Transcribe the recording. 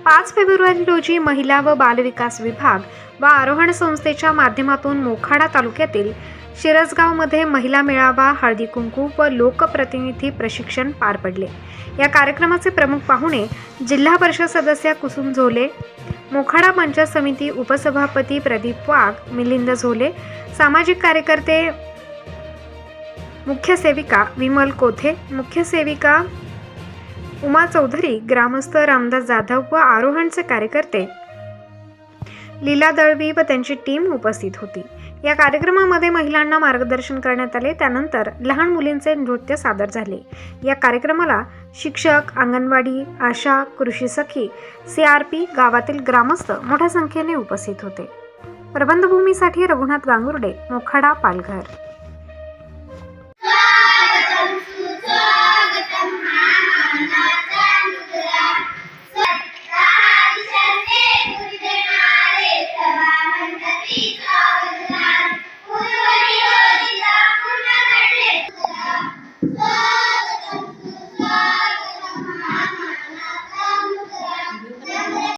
5 February रोजी महिला व बालविकास विभाग व आरोहण संस्थेच्या माध्यमातून मोखाडा तालुक्यातील शिरसगावमध्ये महिला मेळावा, हळदी कुंकू व लोकप्रतिनिधी प्रशिक्षण पार पडले। या कार्यक्रमाचे प्रमुख पाहुणे जिल्हा परिषद सदस्य कुसुम झोले, मोखाडा पंचायत समिती उपसभापती प्रदीप वाघ, मिलिंद झोले, सामाजिक कार्यकर्ते, मुख्य सेविका विमल कोथे, मुख्य सेविका उमा चौधरी, ग्रामस्थ रामदास जाधव व आरोहणचे कार्यकर्ते लीला दळवी व त्यांची टीम उपस्थित होती। या कार्यक्रमामध्ये महिलांना मार्गदर्शन करण्यात आले। त्यानंतर लहान मुलींचे नृत्य सादर झाले। या कार्यक्रमाला शिक्षक, अंगणवाडी, आशा, कृषी सखी, CRP, गावातील ग्रामस्थ मोठ्या संख्येने उपस्थित होते। प्रबंधभूमीसाठी रघुनाथ गांगुर्डे, मोखाडा, पालघर।